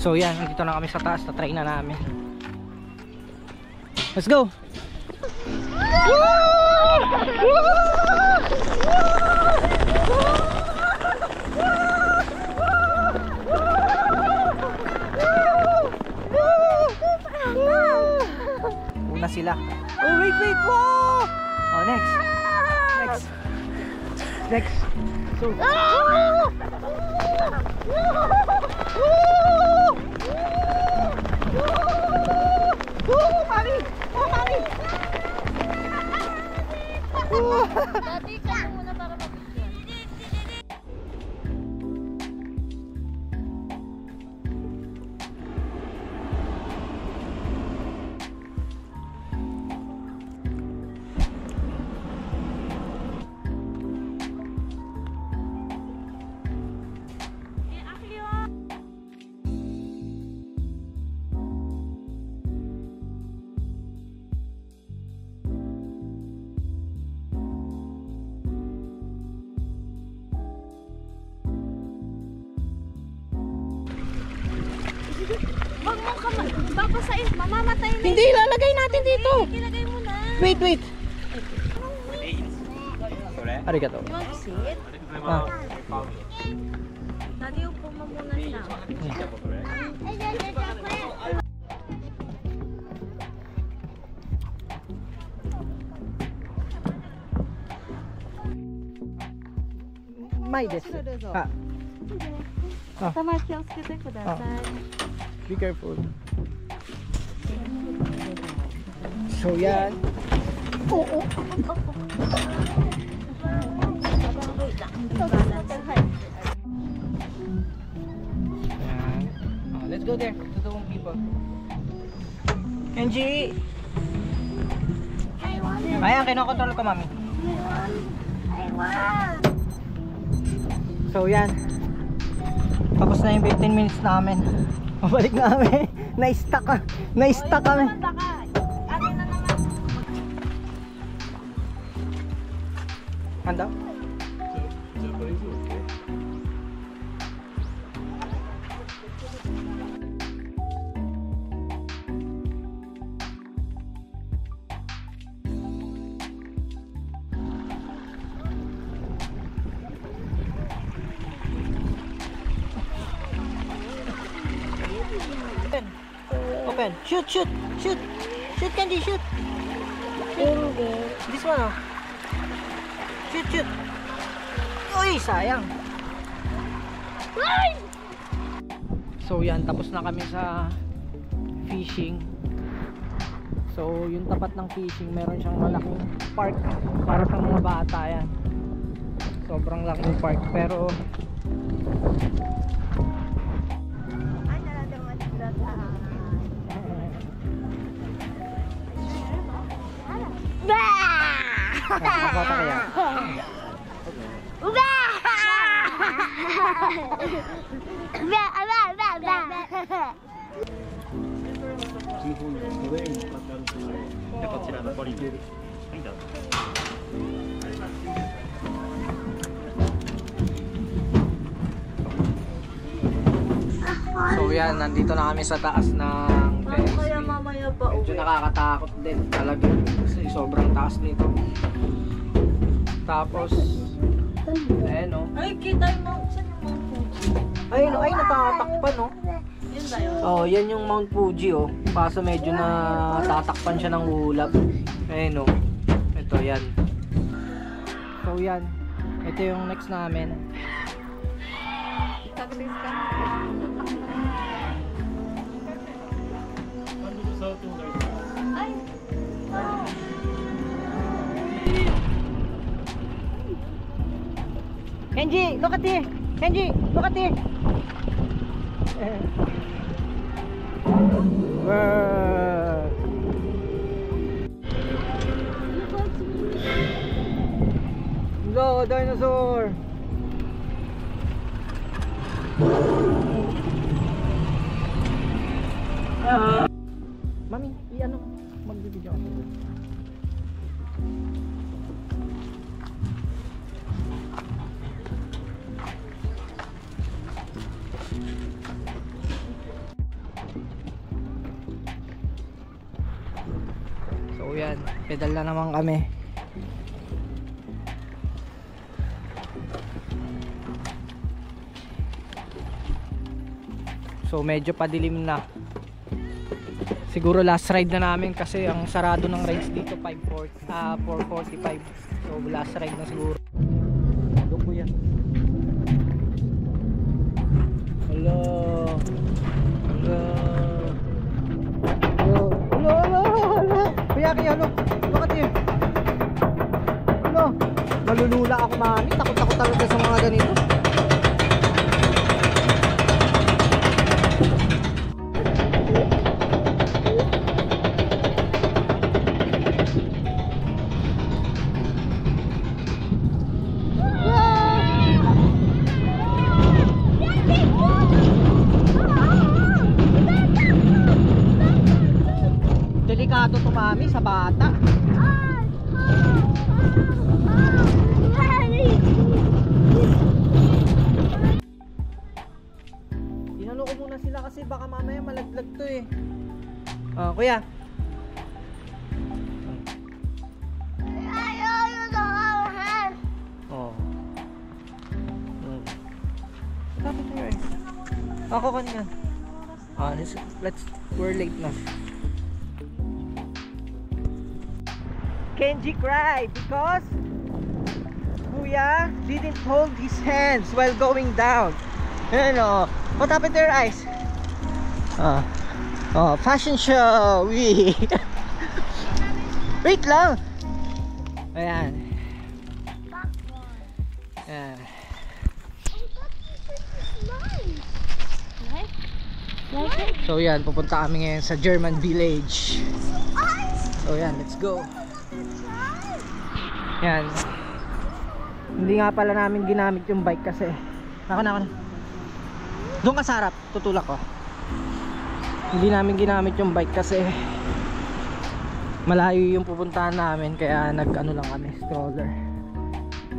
So yan, dito na kami sa taas, na-try na namin. Let's go! Una sila. Oh wait, wow! Oh, next. So mami! Oh mami! Dati ka muna para mapicture. Wag mo ka babasain, mamamatay na. hindi, ilalagay natin dito. Ilagay mo na. Wait. Arigato. You want to see it? Ah. Daddy, upo mo muna siya. May des. Ah. Tama,気をつけてください. Be careful. So yan. Let's go there to the Home people. Kenji! Ayan, kinokontrol ko, mami. So yan. Tapos na yung 15 minutes namin. Mabalik na kami. Na-stuck kami. Handa? Open. Shoot, Candy, shoot. This one, oh. Shoot. Uy, sayang. So yan, tapos na kami sa fishing. So yung tapat ng fishing, meron siyang malaking park para sa mga bata yan. Sobrang laking park, pero nakakota kaya? So yan, nandito na kami sa taas ng fence. Medyo nakakatakot din talaga kasi sobrang taas nito. Tapos ayan o. Ay, kita yung Mount. Saan yung Mount Fuji? Ayun o, ay natatakpan o. Yun ba yun? Oh, yan yung Mount Fuji o. Kaso medyo natatakpan siya ng ulap. Ayun o. Ito yan. So yan. Ito yung next namin. Taglis ka. Ay! Wow! Kenji, look at here. Kenji, look at here. Wow. Go, dinosaur. Mami, i-ano, magbibideo ako. So yan, pedal na naman kami. So medyo padilim na. Siguro last ride na namin kasi ang sarado ng rides dito 4:45. So last ride na siguro. Ano po yan? Hello. Hello. Hello. Kuya, hello. Bakit yun? Hello. Malulula ako, mami. Takot-takot talaga sa mga ganito. Delikado to, mami, sa bata. Inano ko muna sila kasi baka mamaya malaglag to eh. Kuya. Kapit tayo eh. Ako kanina. We're late na. Kenji cried because Kuya didn't hold his hands while going down. Ano? What happened to your eyes? Fashion show. Wait lang. Ayan. Ayan. So yan, pupunta kami ngayon sa German Village. So yan, let's go. Yan. Hindi nga pala namin ginamit yung bike kasi Naka. Doon ka sa harap, tutulak ko. Hindi namin ginamit yung bike kasi malayo yung pupuntahan namin, kaya nag-ano lang kami, stroller.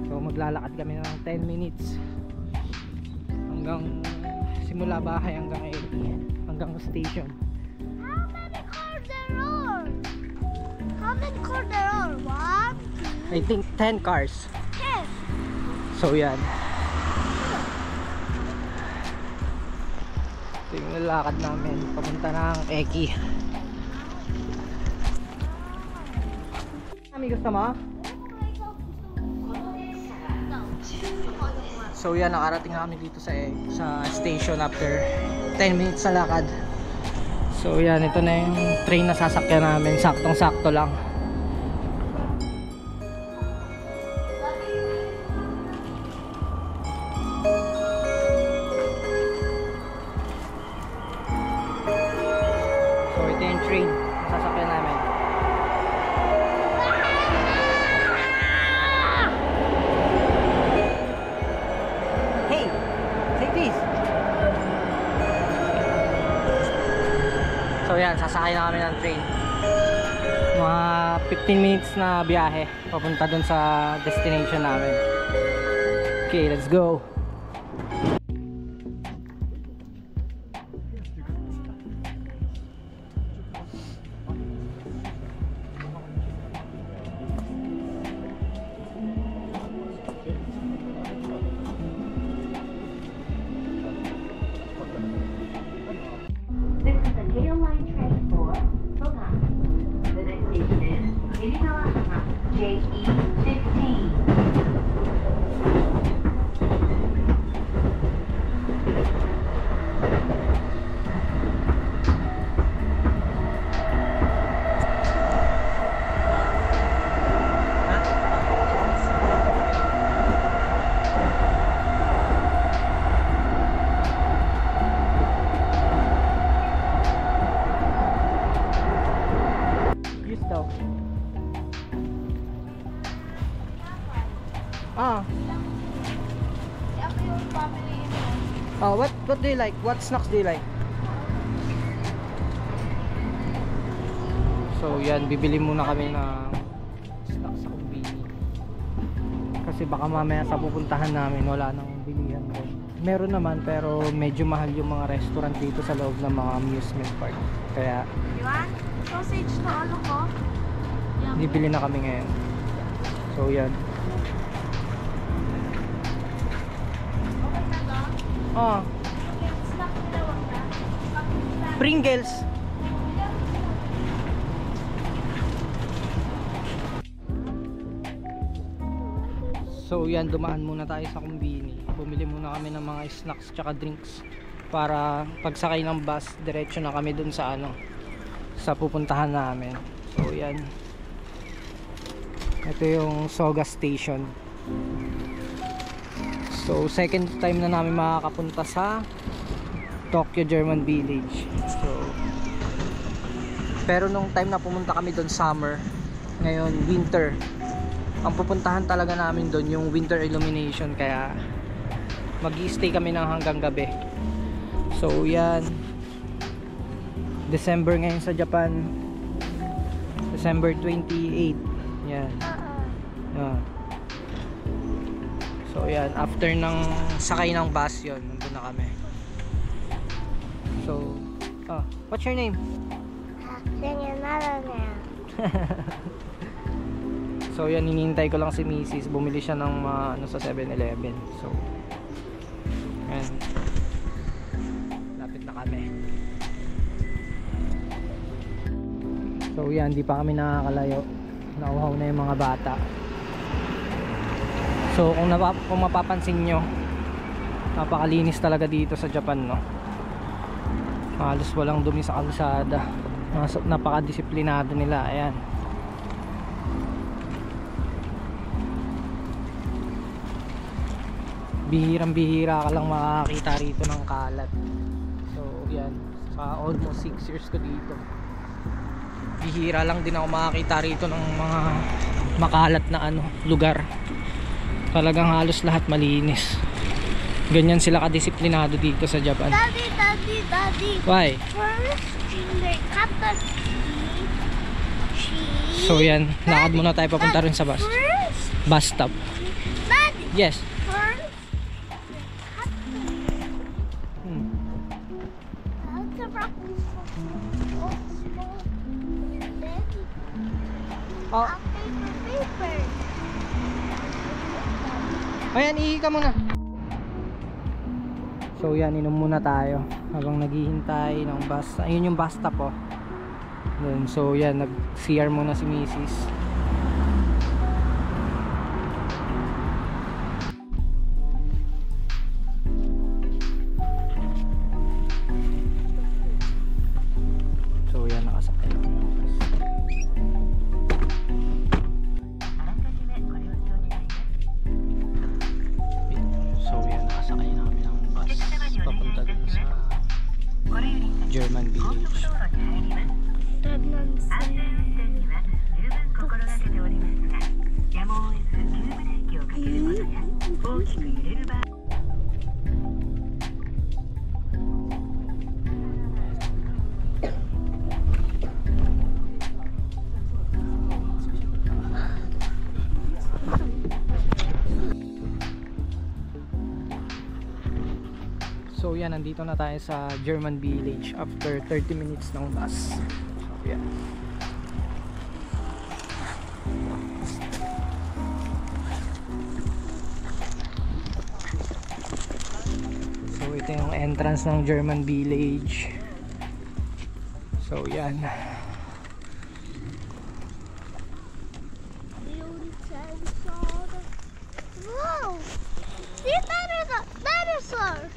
So maglalakad kami ng 10 minutes hanggang simula bahay hanggang hanggang station. How many cars there are? How many cars there are? 1, 2, I think 10 cars. 10. So yan. Ito yung lalakad namin papunta ng Eki. Ami, gusto mo? So yan, nakarating na kami dito sa station after 10 minutes na lakad. So yan, ito na yung train na sasakyan namin. Saktong sakto lang. So ito yung train na sasakyan namin. Hey! Say peace! So yan, sasakay na kami ng train. Mga 15 minutes na biyahe papunta dun sa destination namin. Okay, let's go! This is a Gail Line train for Soga. The next station is Minagawa, JE15. What do you like? What snacks do you like? So yan, bibili muna kami ng snacks sa kumbini. Kasi baka mamaya sa pupuntahan namin wala nang bilihan doon. Meron naman pero medyo mahal yung mga restaurant dito sa loob ng mga amusement park. Kaya You want sausage to ano ko? Bibili na kami ngayon. So yan. Oh. Pringles. So yan, dumaan muna tayo sa kumbini. Bumili muna kami ng mga snacks tsaka drinks para pagsakay ng bus, diretso na kami dun sa ano, sa pupuntahan namin. So yan. Ito yung Soga Station. So second time na namin makakapunta sa Tokyo German Village. So pero nung time na pumunta kami doon summer, ngayon winter. Ang pupuntahan talaga namin doon yung winter illumination, kaya mag-i-stay kami ng hanggang gabi. So yan, December ngayon sa Japan, December 28. Yan. So yan, after ng sakay ng bus yon, nandun na kami. So what's your name? Sing another name. So yan, hinihintay ko lang si Mrs. Bumili siya ng ano sa 7-Eleven. So yan, lapit na kami. So yan, di pa kami nakakalayo. Nauhaw na yung mga bata. So kung mapapansin nyo, napakalinis talaga dito sa Japan, no? Halos walang dumi sa kalsada. Napakadisiplinado nila. Ayan. Bihirang-bihira ka lang makakita rito ng kalat. So yan, sa almost 6 years ko dito, bihira lang din ako makakita rito ng mga makalat na ano, lugar. Talagang halos lahat malinis. Ganyan sila kadisiplinado dito sa Japan. Daddy. Why? First, they cut the cheese. So yan, lakad muna tayo papunta rin sa bus. First, Bus stop. Daddy. Yes. First, cut the broccoli. Oh, Paper. ayan, ihi ka muna. So yan, inom muna tayo habang naghihintay ng bus. Ayun yung bus stop, oh. Dun. So yan, nag-CR muna si Mrs. So yan, nakasakay na. So yan, nakasakay namin ng bus papunta dun sa German Village. So yan, nandito na tayo sa German Village after 30 minutes ng bus. So yan. So ito yung entrance ng German Village. So yan. Wow! See, that is a dinosaur.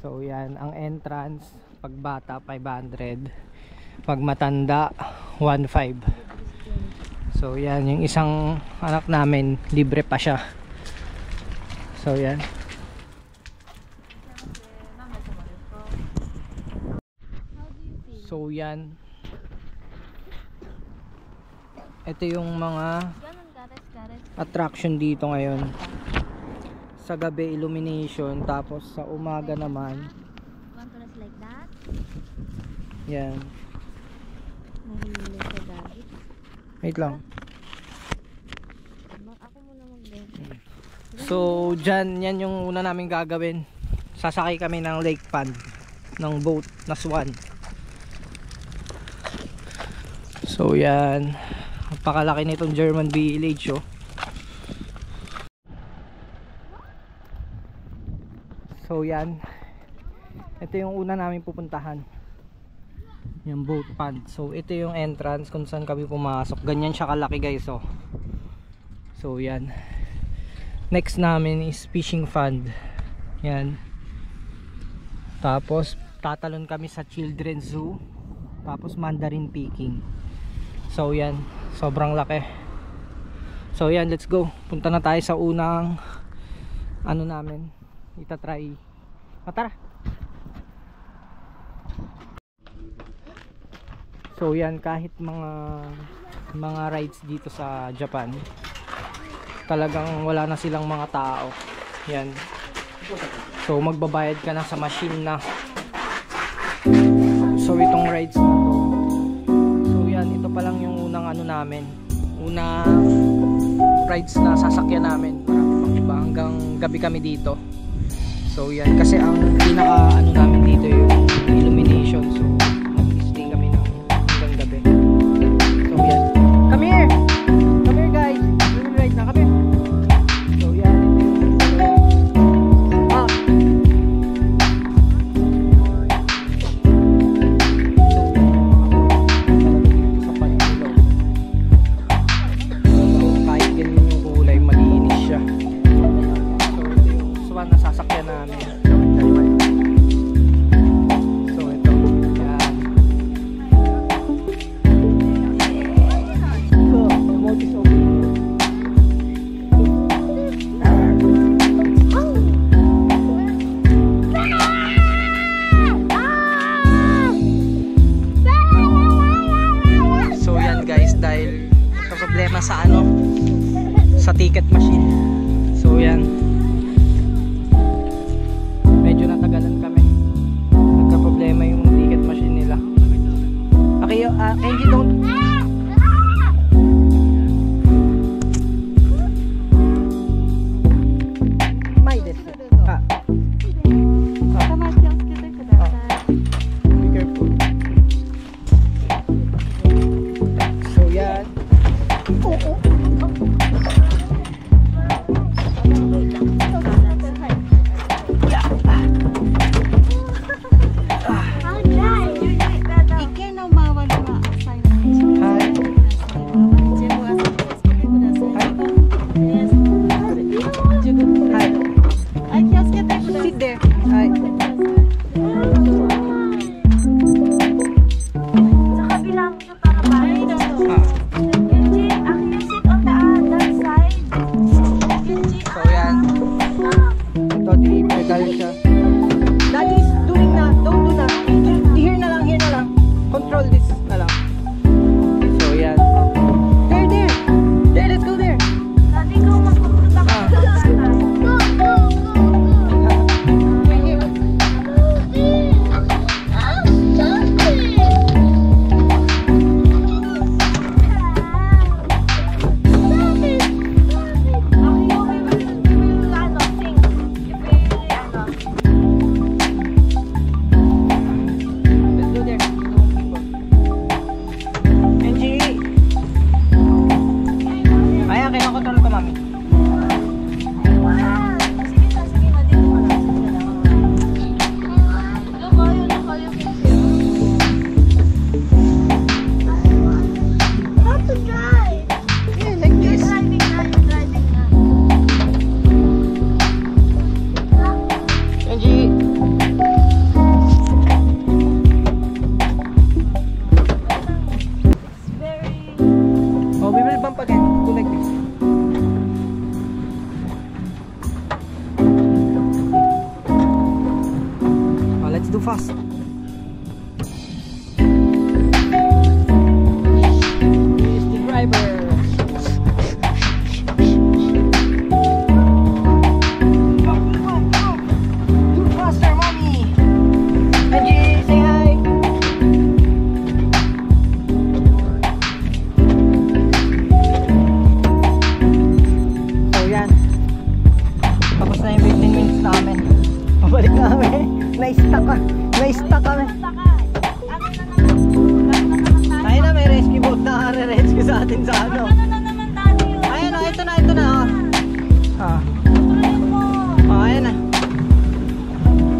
So yan, ang entrance pag bata 500, pag matanda 1.5. So yan, yung isang anak namin libre pa siya. So yan. So yan, ito yung mga attraction dito ngayon. Sa gabi illumination, tapos sa umaga naman Want to rest like that? yan. Nahihilo sa daddy. Wait lang. Ako muna mag-bed. So dyan, yan yung una namin gagawin. Sasakay kami ng lake pond, ng boat na Swan. So yan, napakalaki nitong German village oh. So yan, ito yung una namin pupuntahan, yung boat pond. So ito yung entrance kung saan kami pumasok. Ganyan siya kalaki guys oh. So yan, next namin is fishing fund. Yan, tapos tatalon kami sa children's zoo, tapos mandarin picking. So yan, sobrang laki. So yan, let's go. Punta na tayo sa unang ano namin itatry. Tara. So yan, kahit mga rides dito sa Japan, talagang wala na silang mga tao. Yan. So magbabayad ka na sa machine na. So itong rides na to. So yan, ito pa lang yung unang ano namin, unang rides na sasakyan namin. Marami pang iba hanggang gabi kami dito. So yan, kasi ang pinaka ano namin dito yung illumination. So mag-stay kami ng hanggang gabi. So yan, come here guys, yung ride na kami. So yan, kahit ganyan yung kulay, malinis siya. So ito yung swan na sasakyan namin. So ito, yan. So, the moat is open. So yan guys, dahil problema sa ano, sa ticket machine. So yan, medyo natagalan kami, nagka-problema yung ticket machine nila. Okay, Angie, don't may des be careful. So yan. Sit there. Hi. Sa kabilang ito para ba? Kenji, can you sit on the other side? Kenji, So yan. Ito, di-pedal siya. Daddy's doing na. Don't do that. Here na lang. Control this na lang. So yan. There. There, let's go there. Daddy, go magpupunta ka sa saan? Go. Do fast. Here's the driver. Go. Do faster, mommy. Angie, say hi. So yan, tapos na yung 15 minutes namin. Pabalik namin. Na-stuck kami. Tayo na, may rescue boat na re-rescue sa atin sa ano. Ano na naman tayo? Ayan o, ito na oh. Ah. Tuloy mo. Oh, ayan na.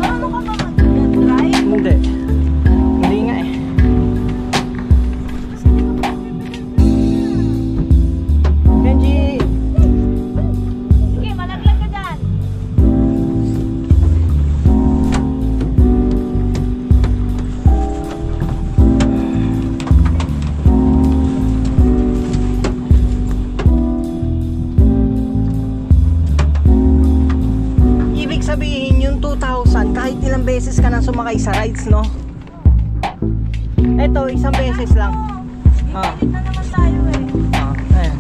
Ano ka ba mag-drive? Hindi. Hindi nga eh. Kenji! Sige, malaglag ka dyan. Ibig sabihin yung 2,000 kahit ilang beses ka na sumakay sa rides, no? Ito, isang beses lang. Ah. Ipilit na naman tayo eh. Ah, ayan.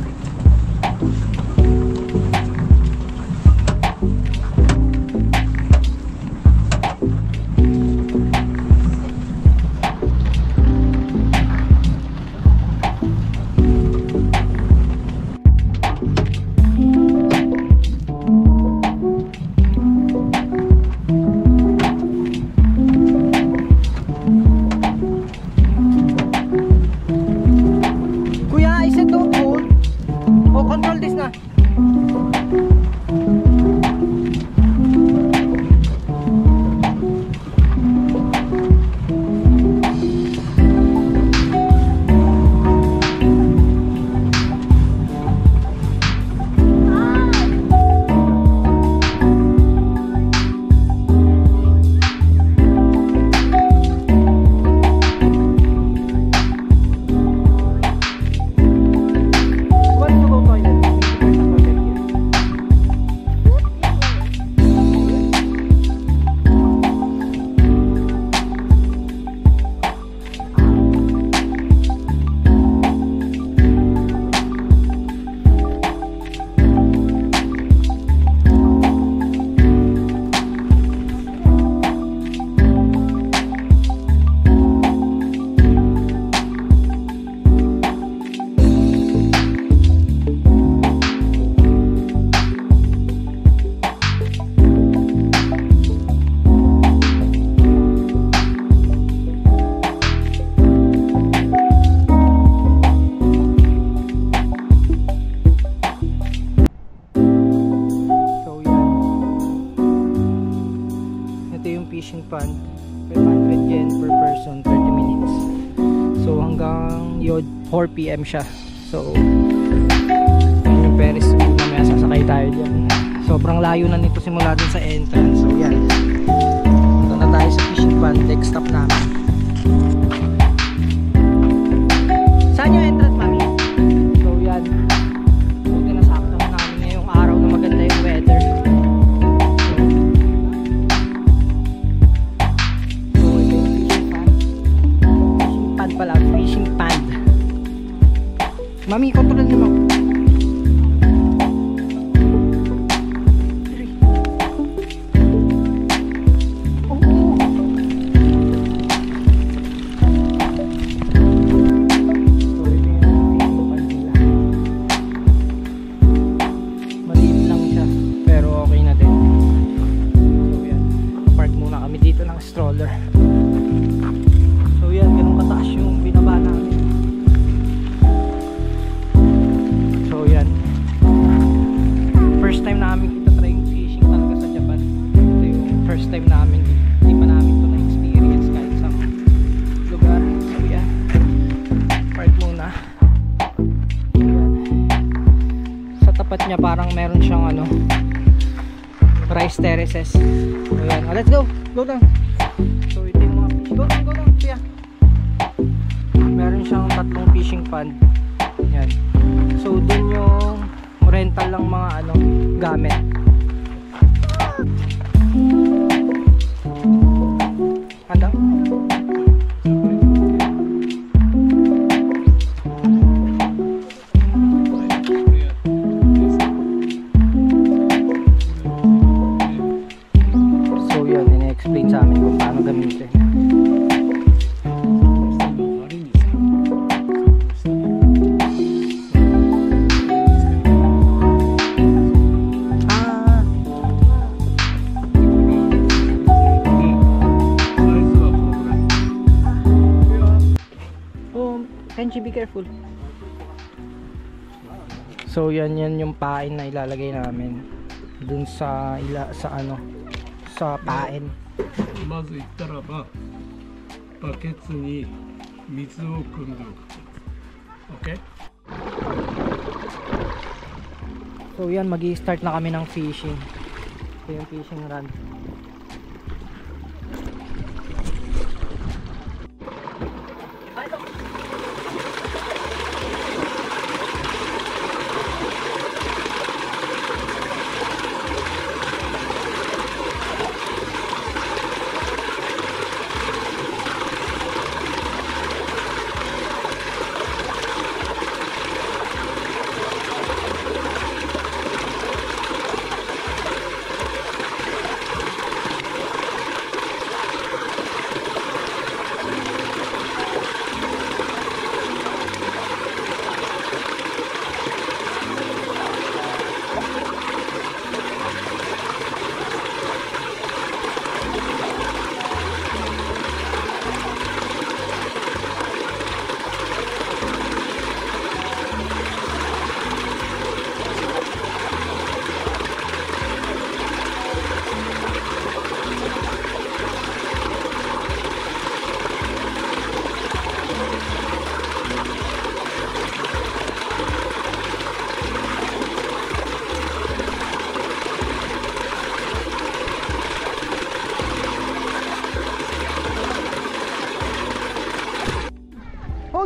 Kuya, is it too cold? Oh, control this na. Want to go toilet? There's a toilet here. So yan. Ito yung fishing pond. 500 yen per person, 30 minutes. So hanggang yun, 4 PM siya. So yun yung Ferris wheel. Mamaya sasakay tayo dyan. Sobrang layo na nito simula dun sa entrance. So yan. Ito na tayo sa fishing pond. Next stop namin. Saan yung entrance, mami? So yan. Buti na sakto na namin ngayong araw na maganda yung weather. So ito yung fishing pond. Fishing pond pala. Fishing pond. Mami, kontrolin mo. Stroller. So yan, ganun kataas yung binaba namin. So yan, first time namin itatry yung fishing talaga sa Japan. Ito yung first time namin, hindi pa namin ito na-experience kahit sa lugar. So yan, park muna. Yan. Sa tapat niya parang meron siyang ano, rice terraces. So yan, let's go, go down. So ito yung mga fish. Go down, kuya. Meron siyang 3 fishing pond. Yan. So dun yung rental lang mga ano, gamit. Handa? So yun, ina-explain sa amin kung paano gamitin. Kenji, be careful. So yan yung pain na ilalagay namin dun sa sa pain. まず行ったらばバケツに水を汲んでおく。 OK? So yan, magi-start na kami ng fishing. Ito yung fishing rod.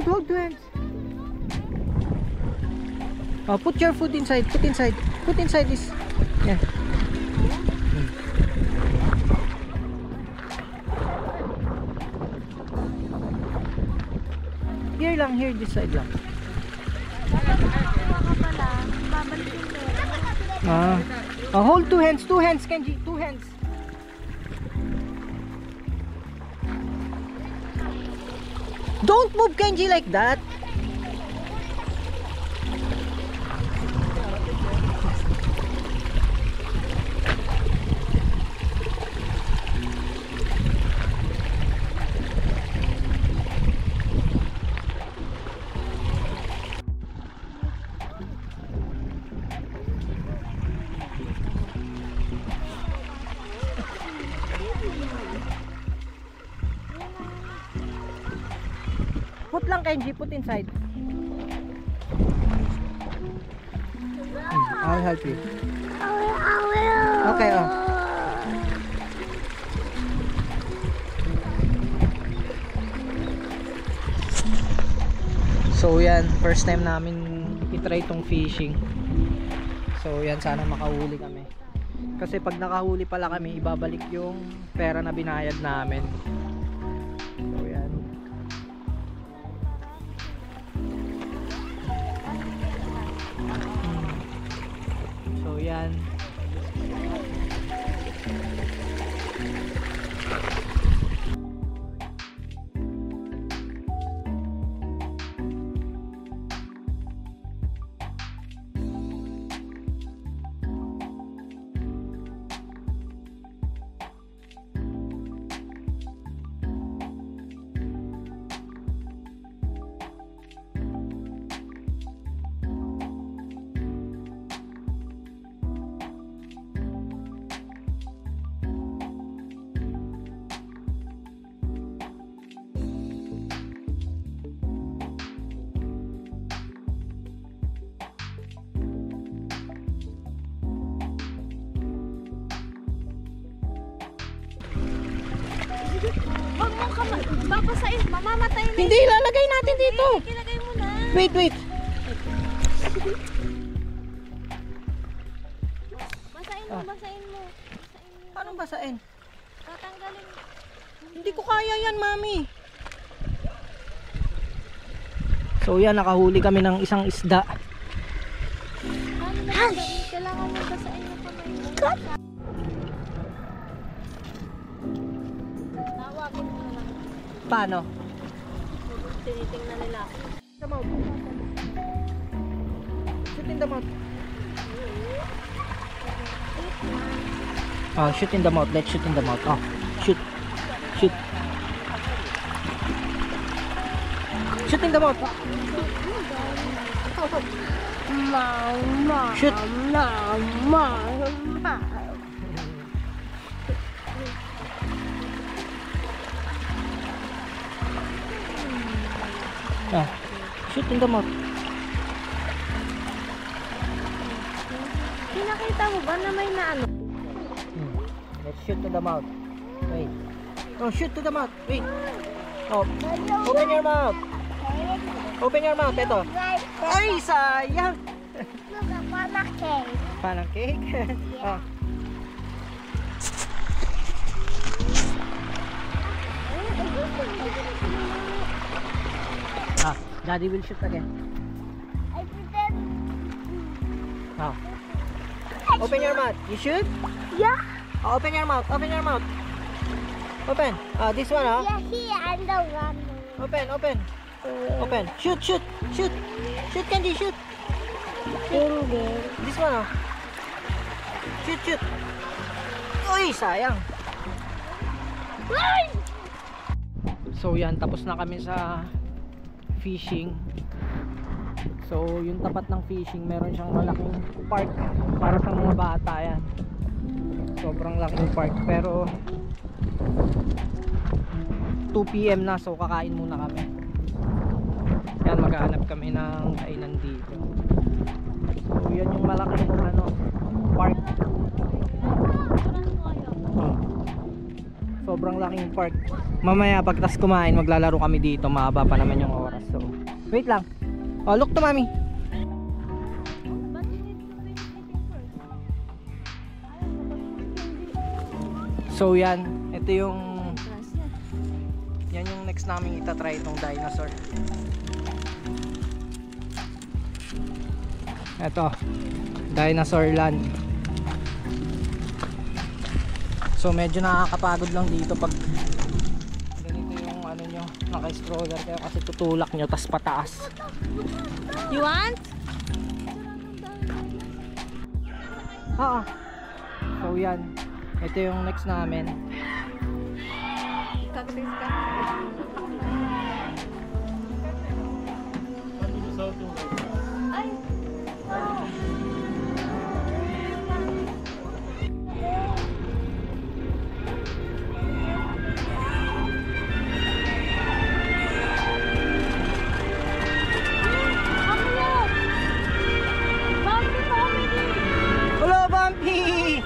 Hold two hands. Put your foot inside. Put inside. Put inside this. Yeah. Here lang, here this side lang. Hold two hands, Kenji, two hands. Don't move, Kenji, like that. Put lang, Kenji, put inside. I'll help you. Okay, oh. So yan, first time namin i-try tong fishing. So yan, sana makahuli kami. Kasi pag nakahuli pala kami, ibabalik yung pera na binayad namin. So yan. So yan. Huwag mong babasain, mamamatay na. Hindi, ilalagay natin dito. Ilagay mo na. Wait, wait. Basain mo, basain mo. Paano basain? Tatanggalin. Hindi ko kaya yan, mami. So yan, nakahuli kami ng isang isda. Kailangan mo basain mo pa may tawagin mo na lang. Paano? Tinitingnan nila. The mouth. Shoot in the mouth. Oh, shoot in the mouth. Let's shoot in the mouth. Oh, shoot. Shoot. Shoot in the mouth. Mama. Shoot. Mama. Shoot in the mouth. Pinakita mo ba na may naano? Let's shoot to the mouth. Wait. Oh, shoot to the mouth. Wait. Oh, open your mouth. Open your mouth. Ito. Ay, sayang. Parang cake. Oh. Daddy will shoot again. Oh. Open your mouth. You shoot? Yeah. Oh, open your mouth. Open your mouth. Open. This one, huh? Yeah, here and the one. Open, open. Open. Shoot, shoot, shoot. Shoot, Kenji, shoot. This one, huh? Shoot, shoot. Uy, sayang. So yan, tapos na kami sa fishing. So yung tapat ng fishing, meron siyang malaking park para sa mga bata yan. Sobrang laking park, pero 2 PM na, so kakain muna kami. Yan, maghahanap kami ng kainan dito. So yan yung malaking park. Sobrang laking park. Mamaya pagtas kumain, maglalaro kami dito. Mahaba pa naman yung oras. So wait lang. Oh, look to mommy. So yan, ito yung yan yung next namin itatry, itong dinosaur. Ito, Dinosaur Land. So medyo nakakapagod lang dito pag ganito yung ano nyo, naka-stroller kayo kasi tutulak nyo tas pataas. You want? Oo. So yan, ito yung next namin. Hello, Bumpy!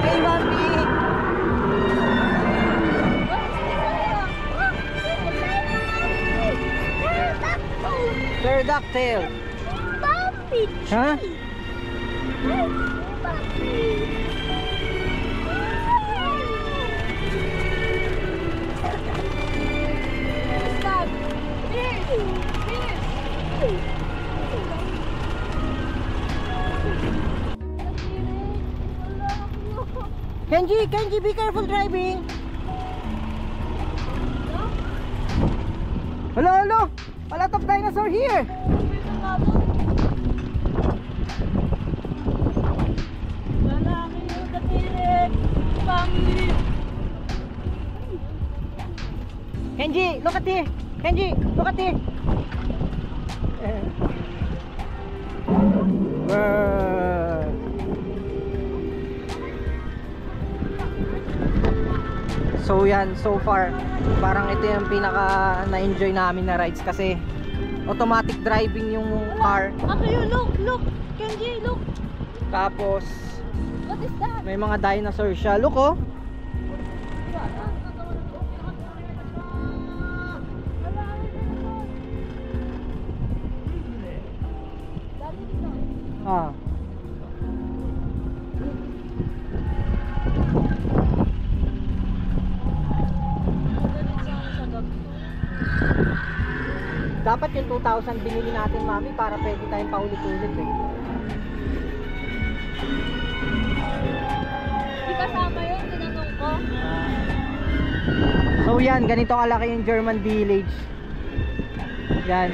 Hey, Bumpy! Pterodactyl. Puppy. Huh? Stop. Kenji, be careful driving. Hello. A lot of dinosaur here. Kenji, look at here. Kenji, look at here. So yan, so far parang ito yung pinaka na-enjoy namin na rides kasi automatic driving yung car. Okay, look. Kenji, look. Tapos What is that? may mga dinosaur siya. Look oh. Ah. Dapat yung 2,000 binili natin, mami, para pwede tayong paulit-ulit eh. Di kasama yun, tinanong ko. So yan, ganito kalaki yung German village. Yan.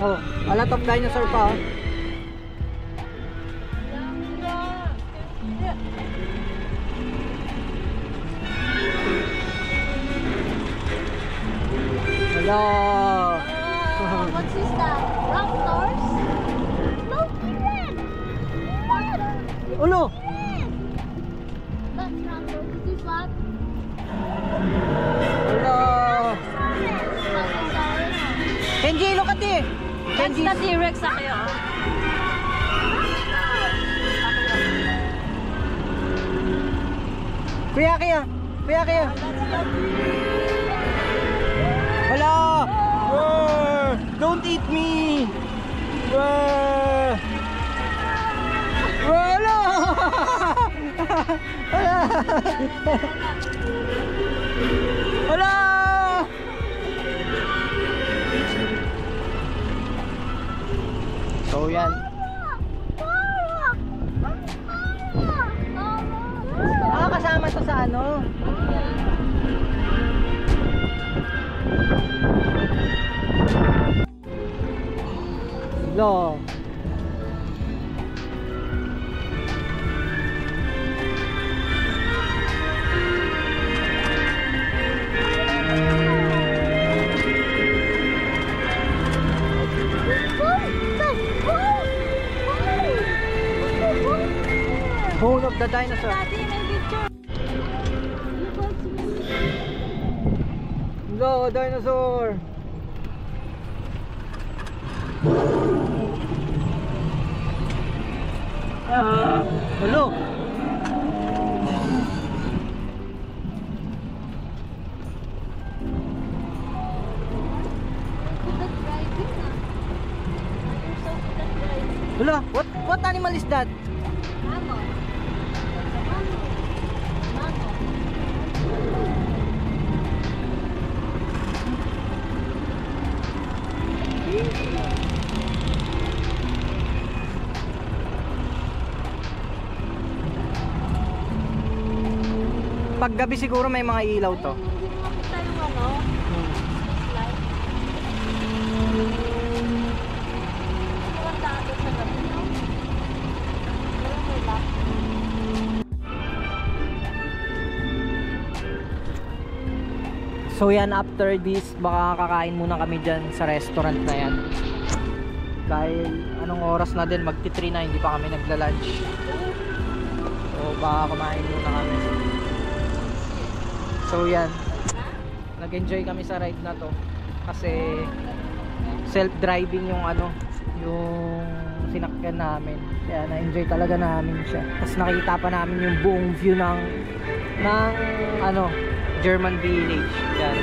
Oh, a lot of dinosaur pa oh. Hello. What's this that? Raptors? Loki red! What? Ulo. That's raptor. This is what? Hello. Kenji, look at it. Kenji. That's the T-Rex sa kayo. Kuya kaya. Kuya kaya. Hello. Don't eat me. Hello. Hello. So yan. Kasama to sa ano? Hello. Bone of the dinosaur. Hello, dinosaur. Hello. Hello, what animal is that? Paggabi siguro may mga ilaw to. So yan, after this baka kakain muna kami dyan sa restaurant na yan. Dahil anong oras na din, magti-3 na, hindi pa kami nagla-lunch. So baka kumain muna kami. So yan, nag-enjoy kami sa ride na to kasi self-driving yung ano, yung sinakyan namin. Kaya na-enjoy talaga namin siya. Tapos nakita pa namin yung buong view ng ano, German village. Yan.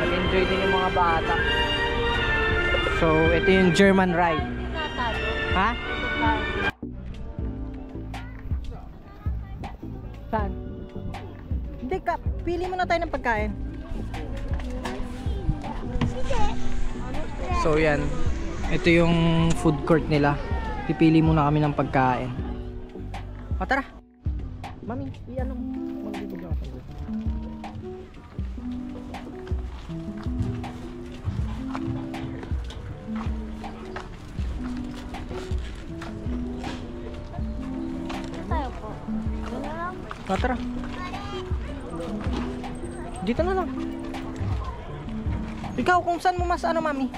Nag-enjoy din yung mga bata. So ito yung German ride. Ha? Saan? Hindi ka, pili muna tayo ng pagkain. So yan, ito yung food court nila. Pipili muna kami ng pagkain. O tara. Mami, i-ano mo? Magbibigyan ako. Tayo po. O tara. Dito na lang. Ikaw, kung saan mo mas ano, mami?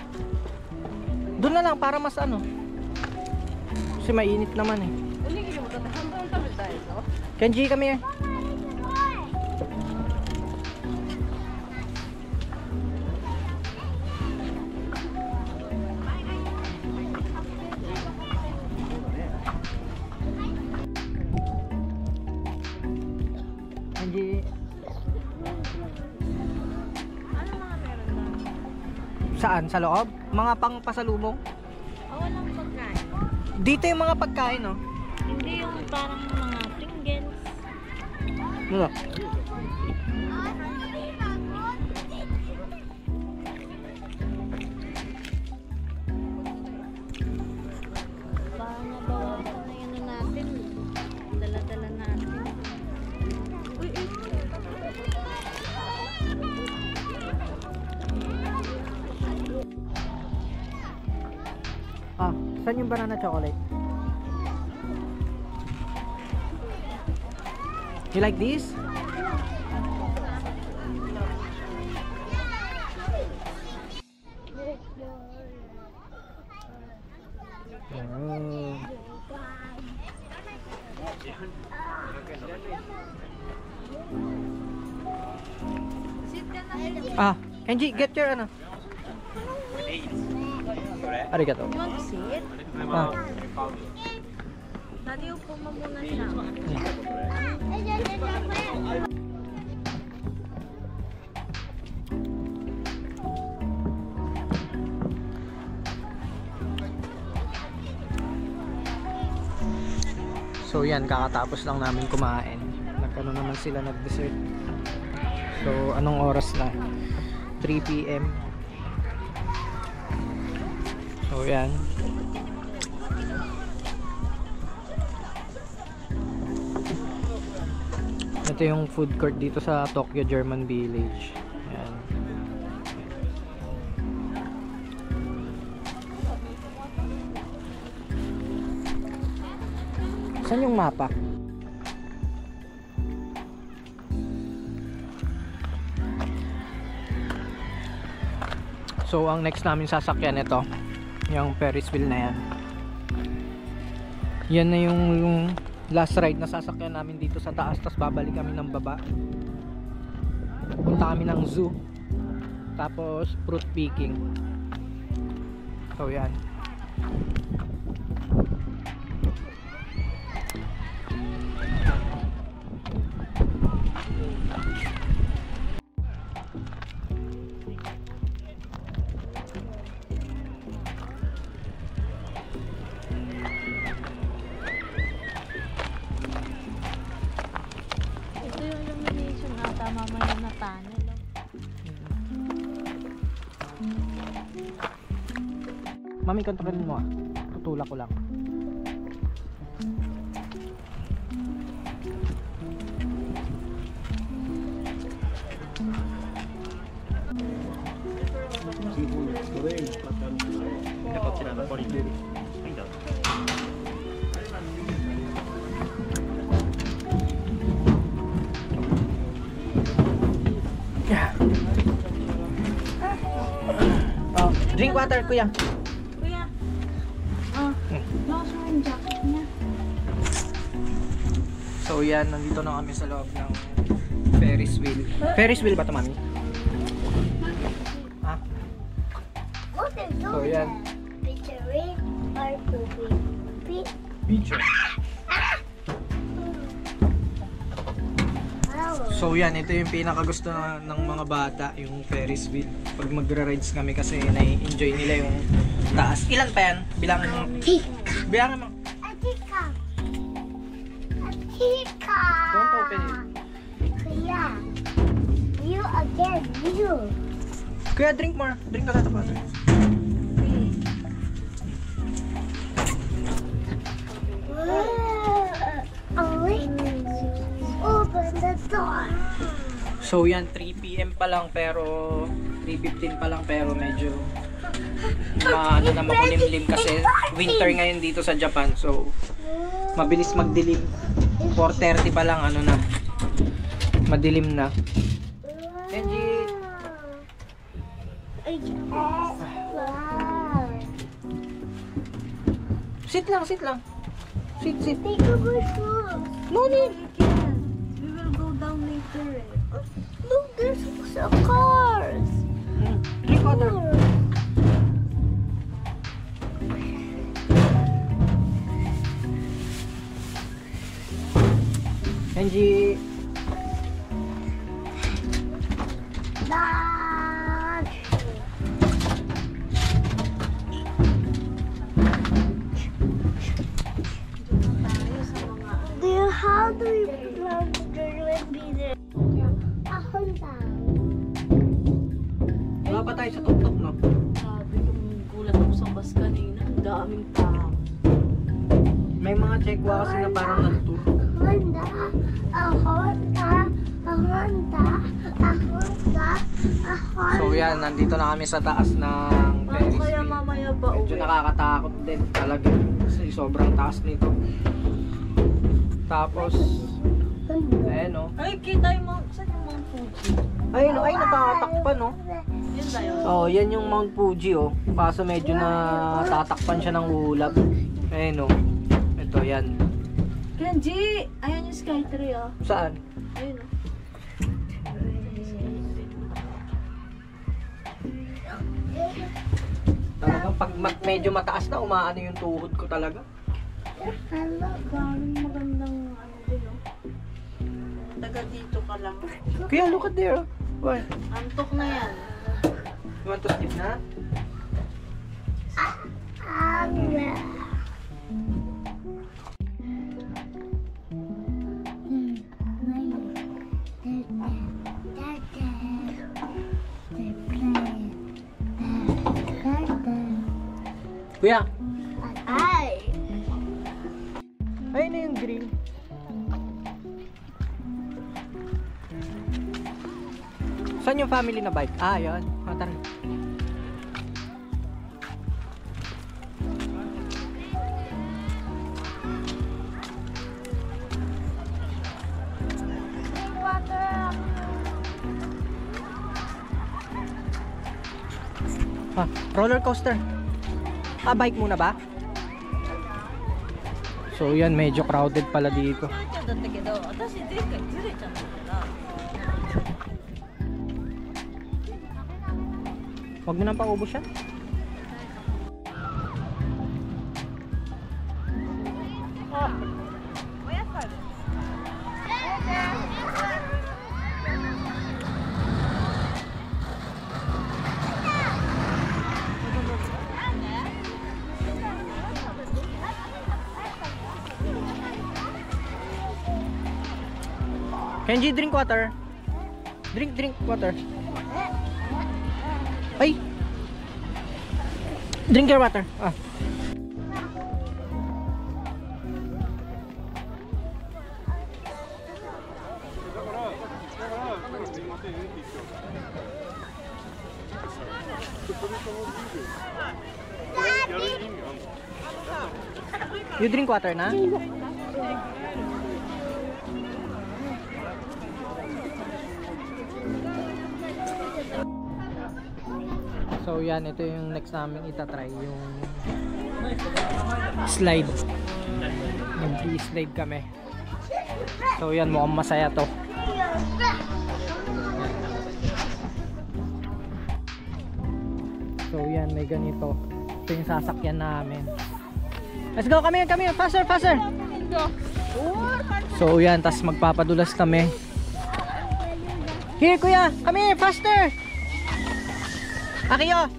Doon na lang para mas ano. Kasi mainit naman eh. Kenji, come here. Kenji. Saan? Sa loob? Mga pang pasalubong? Walang pagkain. Dito yung mga pagkain, no? Hindi yung parang mga Pringles. Ano? Parang nabawasan na yun na natin. Dala-dala natin. Uy, Ah, saan yung banana chocolate? You like this? Oh. Ah, Kenji, get your ano. Arigato. You want to see it? Ah. Daddy, upo mo muna siya. So yan, kakatapos lang namin kumain. Nagkano naman sila nag-dessert. So anong oras na? 3 PM. So yan. Ito yung food court dito sa Tokyo German Village. Yan. Saan yung mapa? So ang next namin sasakyan ito, yung Ferris wheel na yan. Yan na yung last ride na sasakyan namin dito sa taas, tapos babalik kami ng baba. Pupunta kami ng zoo, tapos fruit picking. So yan. Ito yung illumination ata mamaya na tunnel. Mami, kontrolin mo ah. Tutulak ko lang. Oh, drink water, kuya. Kuya, nasa yung jacket niya. So yan, nandito na kami sa loob ng Ferris wheel. Ferris wheel ba ito, mami? Ah, so yan. Picturing or pooping. Picture. So yan, ito yung pinakagusto ng mga bata, yung Ferris wheel. Pag magra-rides kami kasi nai-enjoy nila yung taas. Ilan pa yan? Bilangin mo. Bilangin mo. Atika. Atika. Don't open it. Kuya. You again. You. Kuya, drink more. Drink ka sa water. Open the door. So yan, 3 PM pa lang pero 3:15 pa lang pero medyo ano na makulimlim kasi winter ngayon dito sa Japan. So mabilis magdilim. 4:30 pa lang ano na. Madilim na. Kenji. Wow. Sit lang, sit lang. Sit, sit. Take off your shoes. No need. We will go down later. Look, there's some cars. Drink water. Kenji. Dad. How do we plan to be there? Ahon down. Wala pa tayo sa tuktok, no? Sabi yung gulat ako sa bus kanina. Ang daming tao. May mga checkwa kasi na parang nag-tour. Honda. Honda. Honda. Honda. Honda. So yan, nandito na kami sa taas ng Ano Ferris kaya wheel. mamaya ba Medyo uwi? nakakatakot din talaga kasi sobrang taas nito. Tapos, ayan o. Ay, kita yung Mount. Saan yung Mount Fuji? Ayun o, ay natatakpan o. Yun ba yun? Oh, yan yung Mount Fuji o. Kaso medyo natatakpan siya ng ulap. Ayun o. Ito, yan. Kenji! Ayan yung Skytree oh. Saan? Ayun oh. Talagang pag medyo mataas na, umaano yung tuhod ko talaga. Galing magandang ano din oh. Taga dito ka lang. Kuya, look at there. What? Antok na yan. You want to sleep na? Kuya, Ay! ayun na yung green. Saan yung family na bike? Ah, yun. Ah, tara. Ah, roller coaster. Ah, bike muna ba? So yan, medyo crowded pala dito. Huwag mo nang paubos siya. Kenji, drink water. Drink water. Ay! Drink your water. Ah. You drink water na? So yan, ito yung next namin itatry, yung slide. Mag-slide kami. So yan, mukhang masaya to. So yan, may ganito. Ito yung sasakyan namin. Let's go, come here, faster. So yan, tas magpapadulas kami. Here kuya, come here, faster. Akiyo.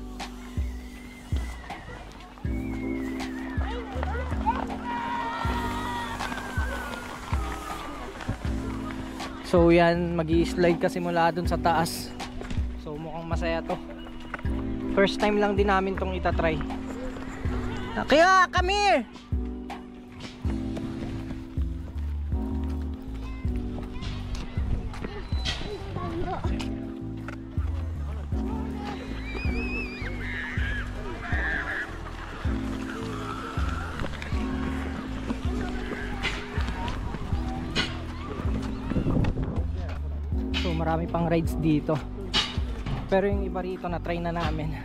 So yan, magi-slide kasi mula dun sa taas. So mukhang masaya to. First time lang din namin tong itatry. Akiyo, come here. So marami pang rides dito. Pero yung iba rito na try na namin.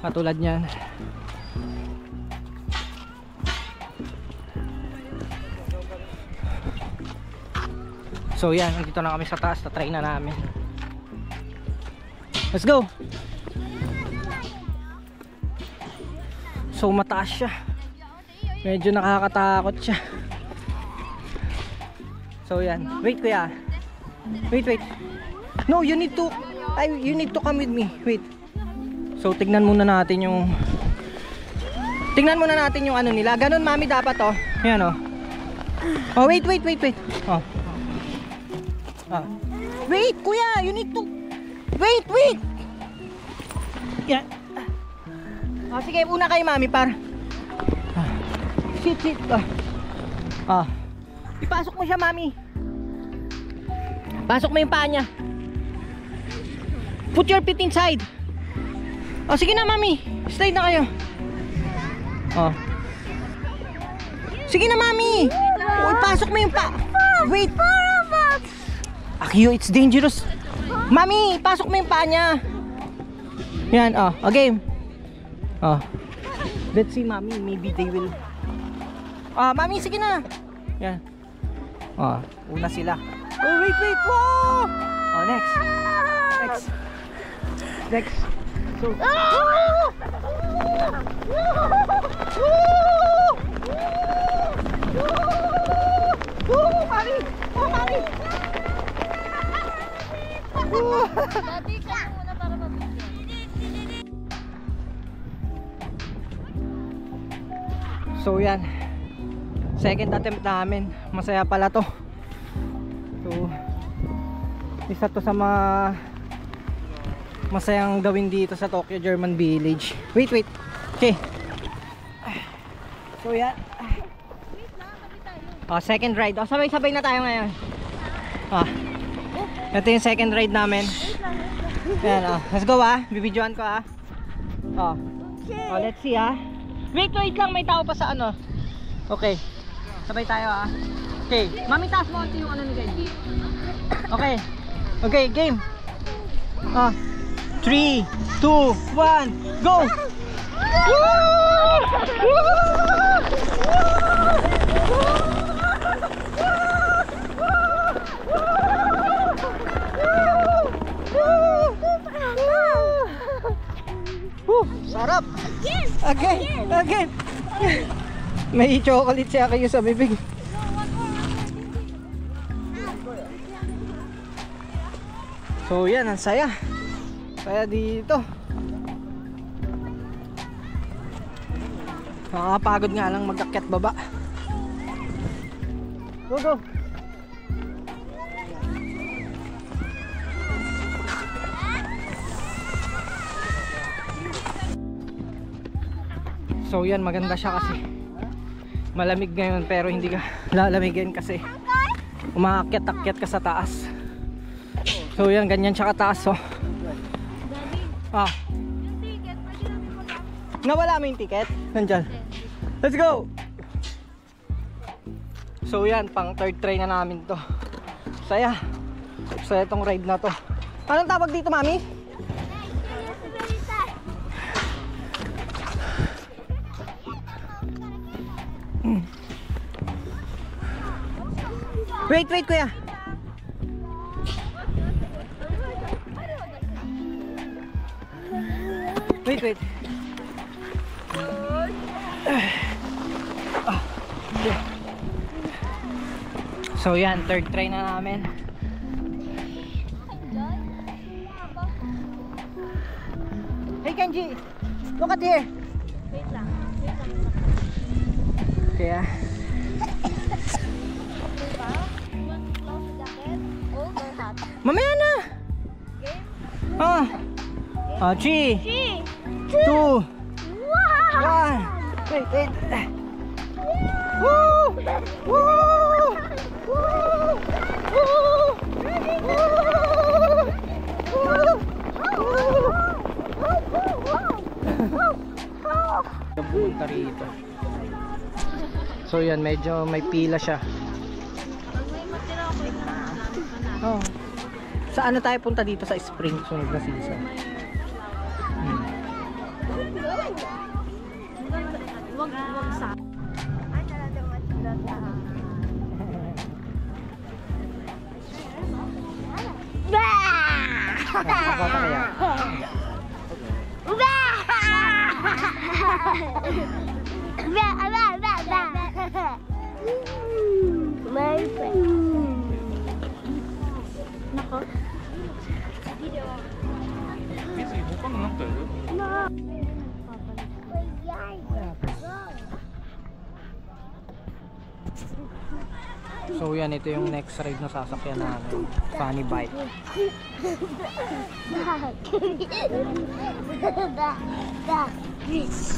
Katulad niyan. So yan, nandito na kami sa taas, na-try na namin. Let's go! So mataas siya. Medyo nakakatakot siya. So yan, wait kuya. Wait. No, you need to come with me. Wait. So tignan muna natin yung ano nila. Ganun mami dapat oh. Yan oh. Oh, wait. Oh. Ah. Wait, kuya, you need to wait. Yan. Ah, sige, una kayo mami para. Sit. Ah. Ipasok mo siya mami. Pasok mo yung paa niya. Put your feet inside. Oh, sige na mami. Slide na kayo. Oh. Sige na mami. Oh, ipasok mo yung paa. Wait. Akiyo, it's dangerous. Mami, pasok mo yung paa niya. Yan, oh. Okay. Oh. Let's see mami, maybe they will Mami, sige na. Yan. Una sila. Oh, wait. Wow! Next. So, Mami! Daddy, ka muna para mabigyan. So yan, second attempt namin. Masaya pala to. So isa to sa mga masayang gawin dito sa Tokyo German Village. Wait. Okay. So yan. Second ride. Sabay-sabay na tayo ngayon. Ito yung second ride namin. Yan, let's go bibidyoan ko let's see Wait lang, may tao pa sa ano. Okay. Sabay tayo Okay. Mami, taas mo yung ano ni Kenji. Okay, game. 3, 2, 1, go! Sarap! Again! May chocolate siya kayo sa bibig. So yan, ang saya. Saya dito. Nakakapagod nga lang mag-akyat baba. Go! So yan, maganda siya kasi malamig ngayon, pero hindi ka lalamigin kasi umaakyat-akyat ka sa taas. So yan, ganyan siya kataas. Nawala mo yung ticket? Nandyan. Let's go! So yan, pang third try na namin to. Saya tong ride na to. Anong tawag dito, Mami? Wait, kuya. Wait. So yan, third try na namin. Hey Kenji, look at here. Wait lang. Kaya mamaya na. Game? 3, 2, 1. Wait. Woo! Punta rito. So yan, medyo may pila siya. Saan na tayo punta dito sa spring sunod na season? Wag sa. Ako kaya. My friend. Nako. So yan, ito yung next ride na sasakyan namin. Funny bike.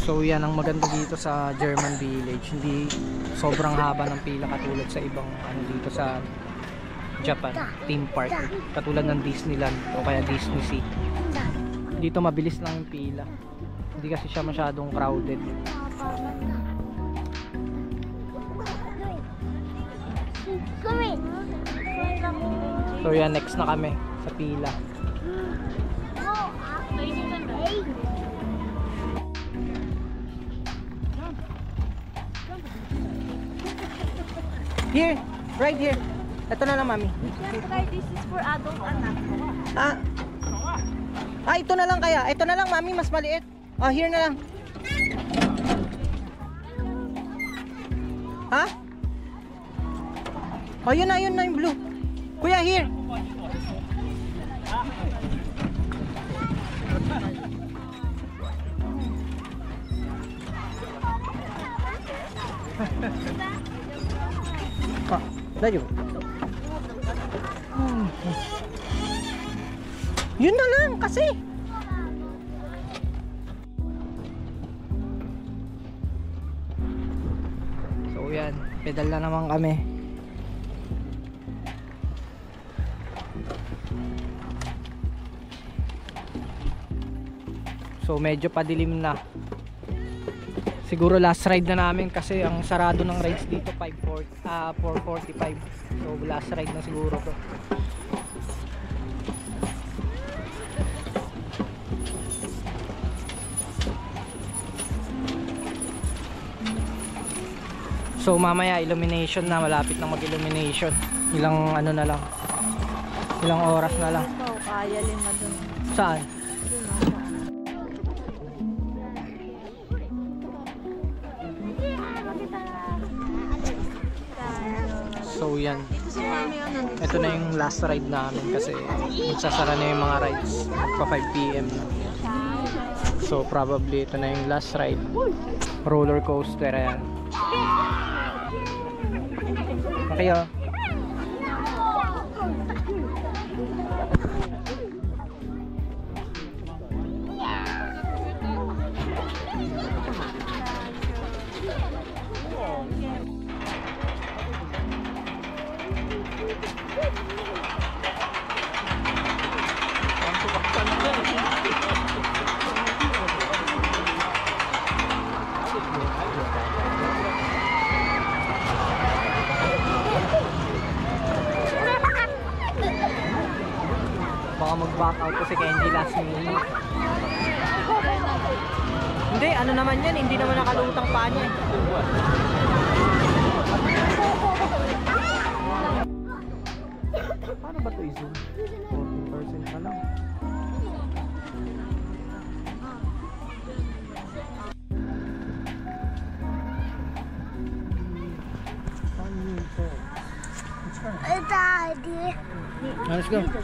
So yan ang maganda dito sa German Village. Hindi sobrang haba ng pila katulad sa ibang ano dito sa Japan, theme park. Katulad ng Disneyland o kaya Disney Sea. Dito mabilis lang yung pila. Hindi kasi siya masyadong crowded. So yan, next na kami sa pila. Here, right here. Ito na lang, mami. This is for adult anak. Ito na lang kaya. Ito na lang, mami, mas maliit. Here na lang. Ha? Yun na yung blue. Kuya, here. Dayo. Yun na lang kasi. So yan, pedal na naman kami. So medyo padilim na. Siguro last ride na namin kasi ang sarado ng rides dito 4:45. So last ride na siguro to. So mamaya illumination na, malapit na mag-illumination. Ilang ano na lang. Ilang oras na lang. Ito, kaya 5 dun. Saan? So yan. Ito na yung last ride namin kasi magsasara na yung mga rides. Magpa 5 PM na. So probably ito na yung last ride. Roller coaster yan. Okay, oh. Baka mag-back out ko si Kenji last minute. Hindi, ano naman yan, hindi naman nakalutang pa niya. Paano ba ito i-zoom? 14% na lang. Daddy. Let's go. Let's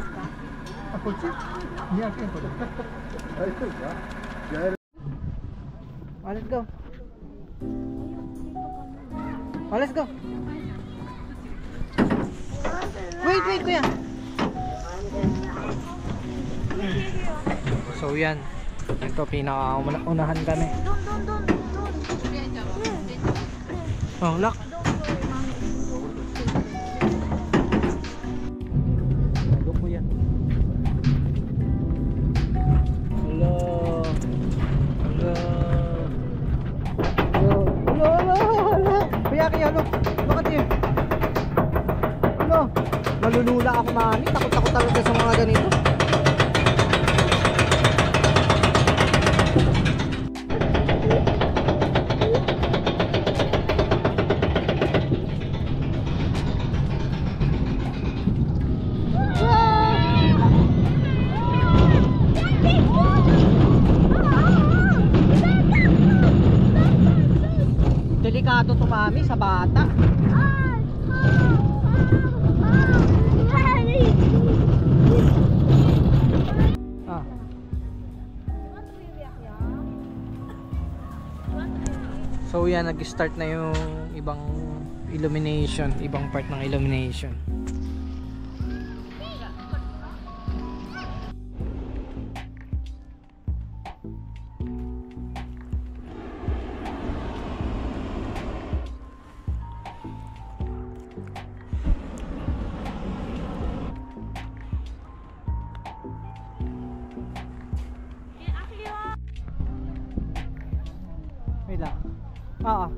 go. Let's go. Wait, kuya. So yan. Ito pinaka-unahan kami. Oh, lock. Go kuya. Hello. Kuya, look. Bakit yun? Hello. Malulula ako, mami. Takot talaga sa mga ganito. Delikado to, mami, sa bata. So yan, nag-start na yung ibang illumination, ibang part ng illumination. Wait lang. Oo.